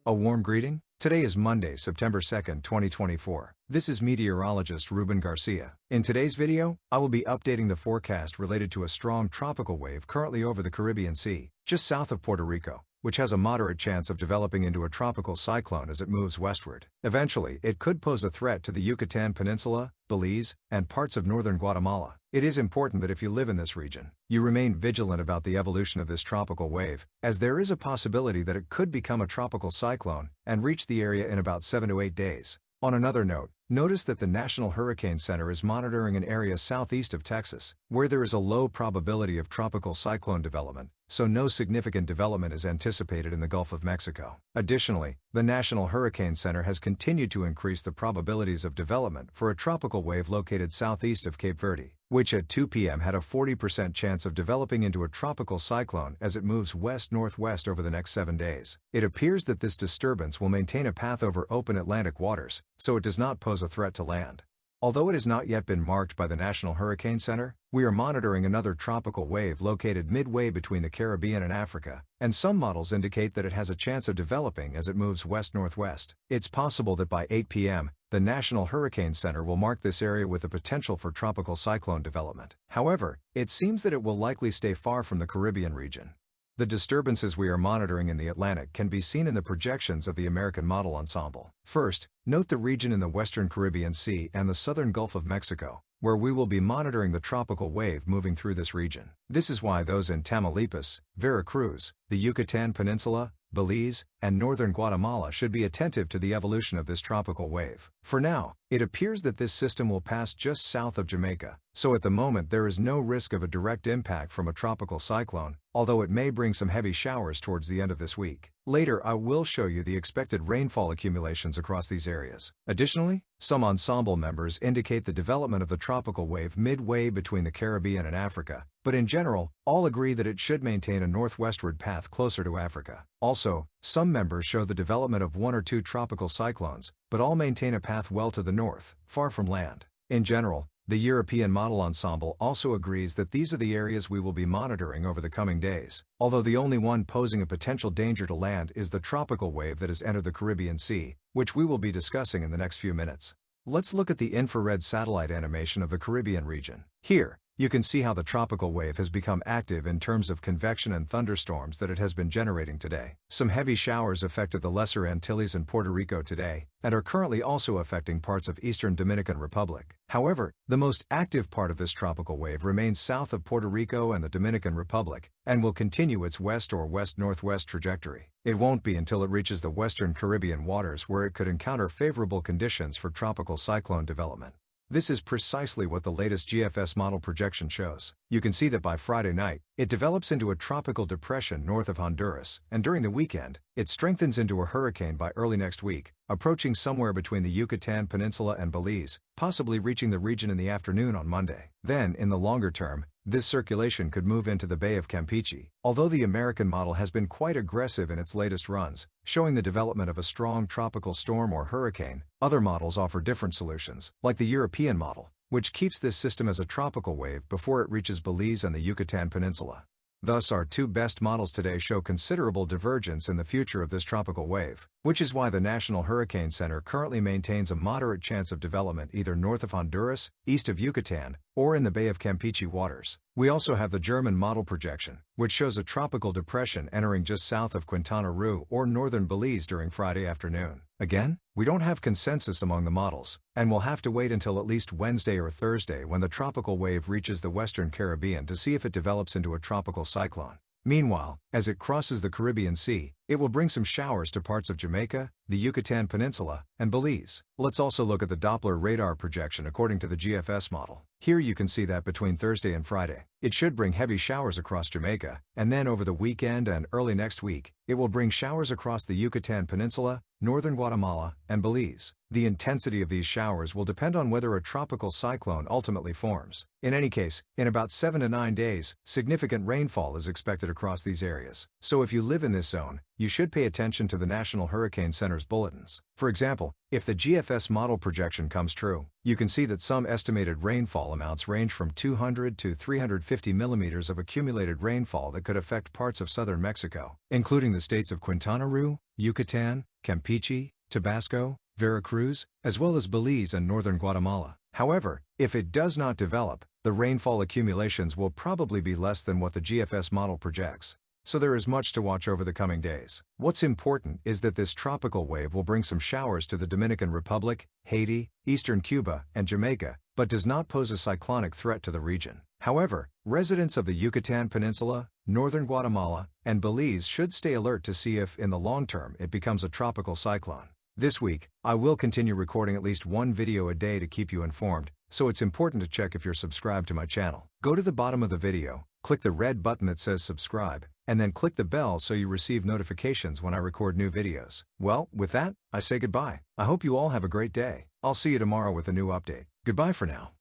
A warm greeting. Today is Monday, September 2nd, 2024. This is meteorologist Ruben Garcia. In today's video, I will be updating the forecast related to a strong tropical wave currently over the Caribbean Sea, just south of Puerto Rico, which has a moderate chance of developing into a tropical cyclone as it moves westward. Eventually, it could pose a threat to the Yucatán Peninsula, Belize, and parts of northern Guatemala. It is important that if you live in this region, you remain vigilant about the evolution of this tropical wave, as there is a possibility that it could become a tropical cyclone and reach the area in about 7 to 8 days. On another note, notice that the National Hurricane Center is monitoring an area southeast of Texas, where there is a low probability of tropical cyclone development, so no significant development is anticipated in the Gulf of Mexico. Additionally, the National Hurricane Center has continued to increase the probabilities of development for a tropical wave located southeast of Cape Verde, which at 2 p.m. had a 40% chance of developing into a tropical cyclone as it moves west-northwest over the next 7 days. It appears that this disturbance will maintain a path over open Atlantic waters, so it does not pose a threat to land. Although it has not yet been marked by the National Hurricane Center, we are monitoring another tropical wave located midway between the Caribbean and Africa, and some models indicate that it has a chance of developing as it moves west-northwest. It's possible that by 8 p.m., the National Hurricane Center will mark this area with the potential for tropical cyclone development. However, it seems that it will likely stay far from the Caribbean region. The disturbances we are monitoring in the Atlantic can be seen in the projections of the American Model Ensemble. First, note the region in the western Caribbean Sea and the southern Gulf of Mexico, where we will be monitoring the tropical wave moving through this region. This is why those in Tamaulipas, Veracruz, the Yucatán Peninsula, Belize, and northern Guatemala should be attentive to the evolution of this tropical wave. For now, it appears that this system will pass just south of Jamaica, so at the moment there is no risk of a direct impact from a tropical cyclone, although it may bring some heavy showers towards the end of this week. Later I will show you the expected rainfall accumulations across these areas. Additionally, some ensemble members indicate the development of the tropical wave midway between the Caribbean and Africa, but in general, all agree that it should maintain a northwestward path closer to Africa. Also, some members show the development of 1 or 2 tropical cyclones, but all maintain a path well to the north, far from land. In general, the European Model Ensemble also agrees that these are the areas we will be monitoring over the coming days, although the only one posing a potential danger to land is the tropical wave that has entered the Caribbean Sea, which we will be discussing in the next few minutes. Let's look at the infrared satellite animation of the Caribbean region. Here, you can see how the tropical wave has become active in terms of convection and thunderstorms that it has been generating today. Some heavy showers affected the Lesser Antilles and Puerto Rico today, and are currently also affecting parts of eastern Dominican Republic. However, the most active part of this tropical wave remains south of Puerto Rico and the Dominican Republic, and will continue its west or west-northwest trajectory. It won't be until it reaches the western Caribbean waters where it could encounter favorable conditions for tropical cyclone development. This is precisely what the latest GFS model projection shows. You can see that by Friday night, it develops into a tropical depression north of Honduras, and during the weekend, it strengthens into a hurricane by early next week, approaching somewhere between the Yucatán Peninsula and Belize, possibly reaching the region in the afternoon on Monday. Then, in the longer term, this circulation could move into the Bay of Campeche. Although the American model has been quite aggressive in its latest runs, showing the development of a strong tropical storm or hurricane, other models offer different solutions, like the European model, which keeps this system as a tropical wave before it reaches Belize and the Yucatán Peninsula. Thus, our two best models today show considerable divergence in the future of this tropical wave, which is why the National Hurricane Center currently maintains a moderate chance of development either north of Honduras, east of Yucatan, or in the Bay of Campeche waters. We also have the German model projection, which shows a tropical depression entering just south of Quintana Roo or northern Belize during Friday afternoon. Again, we don't have consensus among the models, and we'll have to wait until at least Wednesday or Thursday when the tropical wave reaches the western Caribbean to see if it develops into a tropical cyclone. Meanwhile, as it crosses the Caribbean Sea, it will bring some showers to parts of Jamaica, the Yucatán Peninsula, and Belize. Let's also look at the Doppler radar projection according to the GFS model. Here you can see that between Thursday and Friday, it should bring heavy showers across Jamaica, and then over the weekend and early next week, it will bring showers across the Yucatán Peninsula, northern Guatemala, and Belize. The intensity of these showers will depend on whether a tropical cyclone ultimately forms. In any case, in about 7 to 9 days, significant rainfall is expected across these areas. So if you live in this zone, you should pay attention to the National Hurricane Center's bulletins. For example, if the GFS model projection comes true, you can see that some estimated rainfall amounts range from 200 to 350 millimeters of accumulated rainfall that could affect parts of southern Mexico, including the states of Quintana Roo, Yucatán, Campeche, Tabasco, Veracruz, as well as Belize and northern Guatemala. However, if it does not develop, the rainfall accumulations will probably be less than what the GFS model projects. So there is much to watch over the coming days. What's important is that this tropical wave will bring some showers to the Dominican Republic, Haiti, eastern Cuba, and Jamaica, but does not pose a cyclonic threat to the region. However, residents of the Yucatán Peninsula, northern Guatemala, and Belize should stay alert to see if, in the long term, it becomes a tropical cyclone. This week, I will continue recording at least one video a day to keep you informed, so it's important to check if you're subscribed to my channel. Go to the bottom of the video, click the red button that says subscribe, and then click the bell so you receive notifications when I record new videos. Well, with that, I say goodbye. I hope you all have a great day. I'll see you tomorrow with a new update. Goodbye for now.